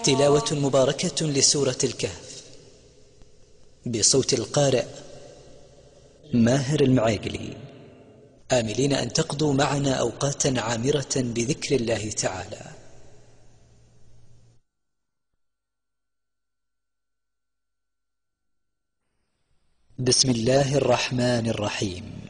تلاوة مباركة لسورة الكهف بصوت القارئ ماهر المعيقلي، آملين أن تقضوا معنا أوقاتا عامرة بذكر الله تعالى. بسم الله الرحمن الرحيم.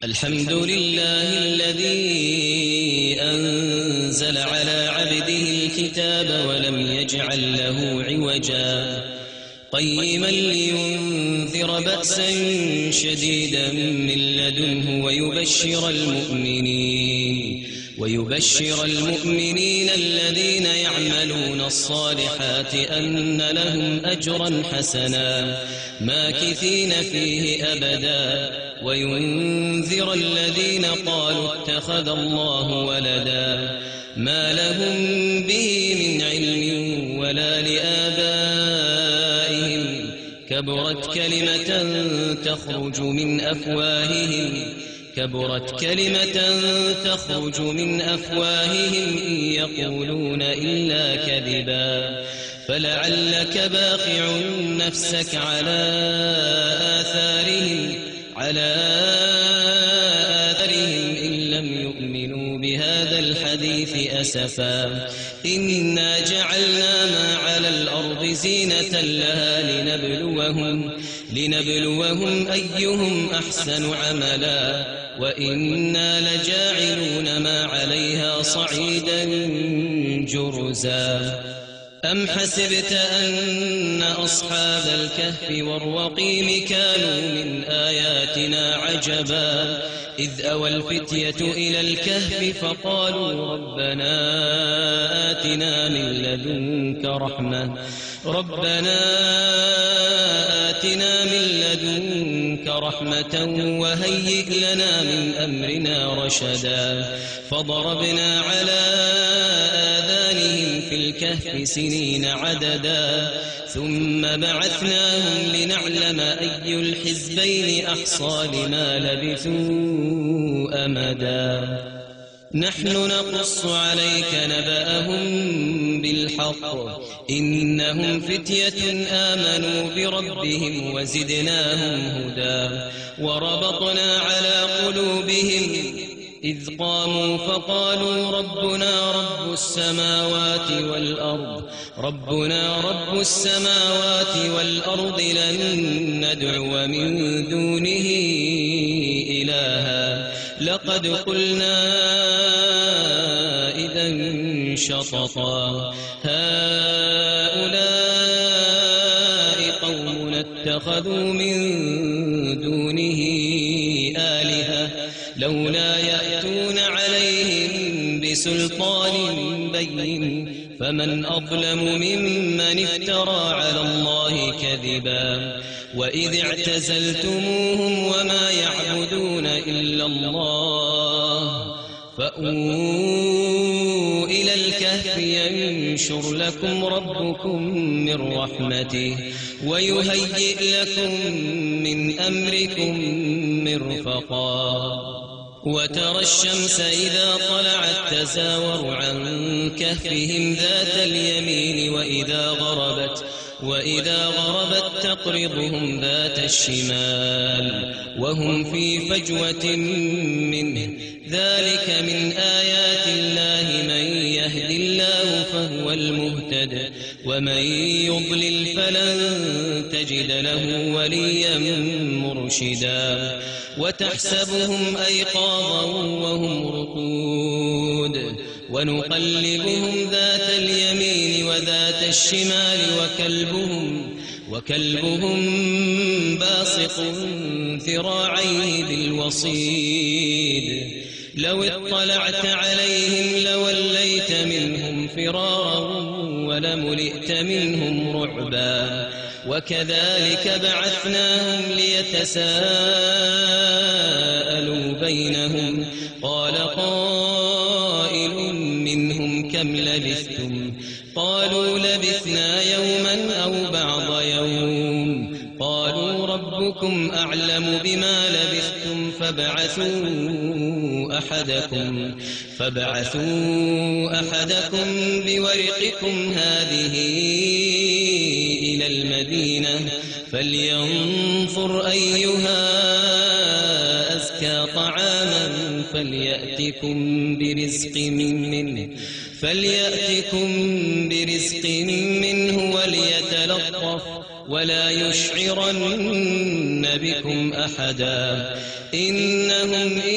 الحمد لله الذي أنزل على عبده الكتاب ولم يجعل له عوجا قيما لينذر بأسا شديدا من لدنه ويبشر المؤمنين الذين يعملون الصالحات أن لهم أجرا حسنا ماكثين فيه أبدا وينذر الذين قالوا اتخذ الله ولدا ما لهم به من علم ولا لآبائهم كبرت كلمة تخرج من أفواههم إن يقولون إلا كذبا فلعلك باخع نفسك على آثارهم إن لم يؤمنوا بهذا الحديث أسفا إنا جعلنا ما على الأرض زينة لها لنبلوهم أيهم أحسن عملا وإنا لجاعلون ما عليها صعيدا جرزا أم حسبت أن أصحاب الكهف والرقيم كانوا من آياتنا عجبا إذ أوى الفتية إلى الكهف فقالوا ربنا آتنا من لدنك رحمة وهيئ لنا من أمرنا رشدا فضربنا على آذانهم في الكهف سنين عددا ثم بعثناهم لنعلم أي الحزبين أحصى لما لبثوا أمدا نحن نقص عليك نبأهم بالحق إنهم فتية آمنوا بربهم وزدناهم هدى وربطنا على قلوبهم إذ قاموا فقالوا ربنا رب السماوات والأرض لن ندعو من دونه إلها لقد قلنا إذا شططا هؤلاء قوم اتخذوا من دونه آلهة لولا يأتون عليهم بسلطان بين فمن أظلم ممن افترى على الله كذبا وإذ اعتزلتموهم وما يعبدون إلا الله فأووا إلى الكهف ينشر لكم ربكم من رحمته ويهيئ لكم من أمركم مرفقا وترى الشمس إذا طلعت تزاور عن كهفهم ذات اليمين وإذا غربت تقرضهم ذات الشمال وهم في فجوة منه ذلك من آيات الله من يهد الله فهو المهتد ومن يضلل فلن تجد له وليا مرشدا وتحسبهم أيقاظا وهم رقود ونقلبهم ذات اليمين وذات الشمال وكلبهم باسط ذراعيه بالوصيد لو اطلعت عليهم لوليت منهم فرارا ولملئت منهم رعبا وكذلك بعثناهم ليتساءلوا بينهم قال قائل منهم كم لبثتم قالوا لبثنا يوما أو بعض يوم قالوا ربكم أعلم بما لبثتم فابعثوا أحدكم بورقكم هذه إلى المدينة فلينظر أيها أزكى طعاما فليأتكم برزق منه وليتلطف ولا يشعرن بكم أحدا إنهم إن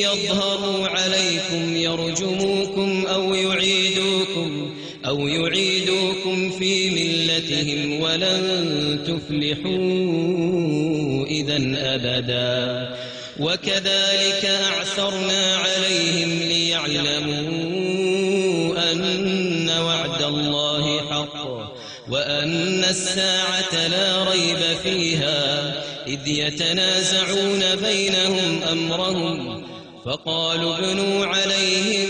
يظهروا عليكم يرجموكم أو يعيدوكم في ملتهم ولن تفلحوا إذن أبدا وكذلك أعثرنا عليهم ليعلموا أن وعد الله حق وأن الساعة لا ريب فيها إذ يتنازعون بينهم أمرهم فقالوا ابنوا عليهم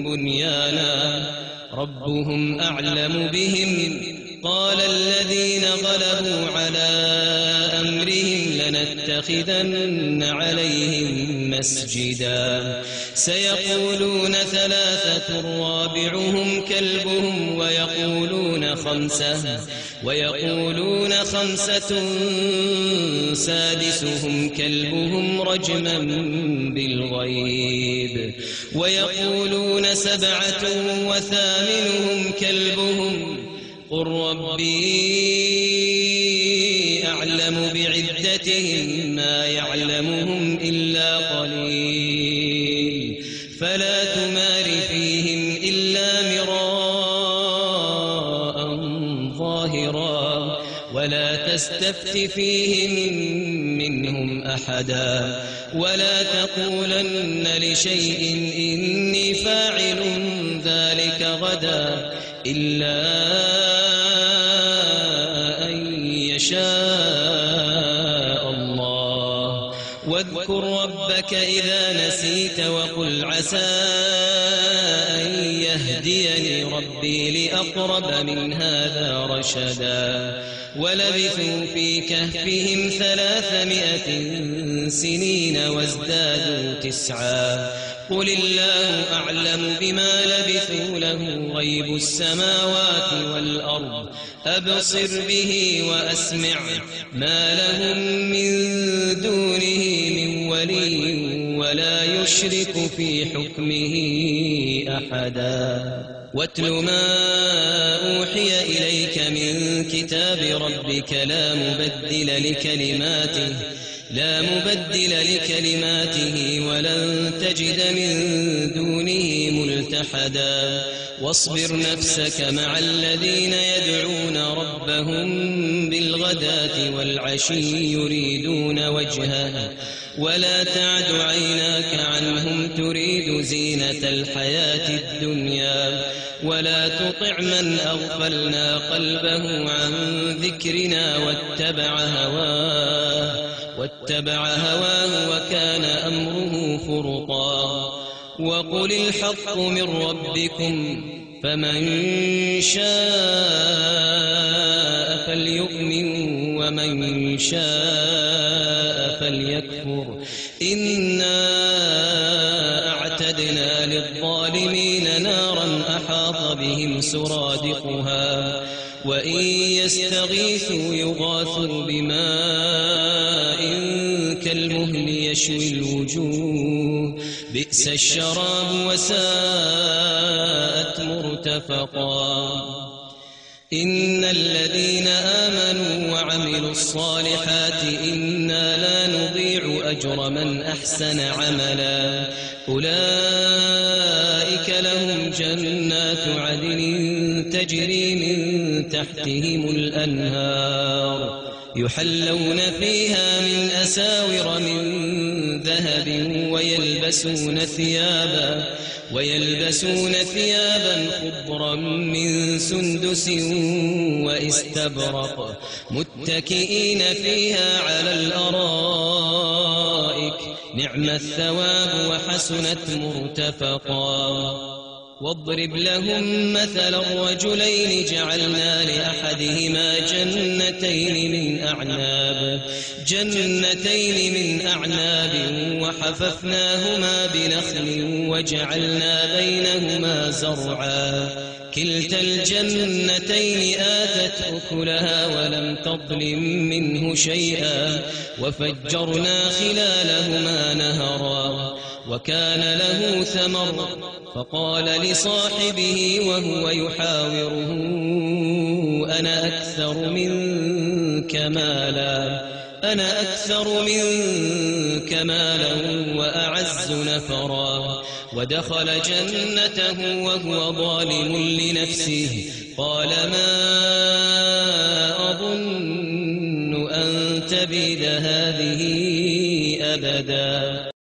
بنيانا ربهم أعلم بهم قال الذين غلبوا على أمرهم لنتخذن عليهم مسجدا سيقولون ثلاثة رابعهم كلبهم ويقولون خمسة سادسهم كلبهم رجما بالغيب ويقولون سبعة وثامنهم كلبهم قل ربي أعلم بعدتهم ما يعلمهم إلا قليل فلا تمار فيهم إلا مراء ظاهرا ولا تستفت فيهم منهم أحدا ولا تقولن لشيء إني فاعل ذلك غدا إلا يشاء الله واذكر ربك إذا نسيت وقل عسى أن يهديني ربي لأقرب من هذا رشدا ولبثوا في كهفهم 300 سنين وازدادوا 9 قل الله أعلم بما لبثوا له غيب السماوات والأرض أبصر به وأسمع ما لهم من دونه من ولي ولا يشرك في حكمه أحدا واتل ما أوحي إليك من كتاب ربك لا مبدل لكلماته ولن تجد من دونه ملتحدا واصبر نفسك مع الذين يدعون ربهم بالغداة والعشي يريدون وجهه ولا تعد عيناك عنهم تريد زينة الحياة الدنيا ولا تطع من أغفلنا قلبه عن ذكرنا واتبع هواه وكان أمره فرطا وقل الحق من ربكم فمن شاء فليؤمن ومن شاء فليكفر إنا أعتدنا للظالمين نارا أحاط بهم سرادقها وإن يستغيثوا يغاثوا بماء كالمهل يشوي الوجوه بئس الشراب وساءت مرتفقا إن الذين آمنوا وعملوا الصالحات إنا لا نضيع أجر من أحسن عملا أولئك لهم جنات عدن تجري من تحتهم الأنهار يحلون فيها من أساور من ذهب ويلبسون ثيابا خضرا من سندس واستبرق متكئين فيها على الأرائك نعم الثواب وحسنت مرتفقا واضرب لهم مثل الرجلين جعلنا لأحدهما جنتين من أعناب وحففناهما بنخل وجعلنا بينهما زرعا كلتا الجنتين آتت أكلها ولم تظلم منه شيئا وفجرنا خلالهما نهرا وكان له ثمر فقال لصاحبه وهو يحاوره أنا أكثر منك مالا وأعز نفرا ودخل جنته وهو ظالم لنفسه قال ما أظن أن تبيد هذه أبدا.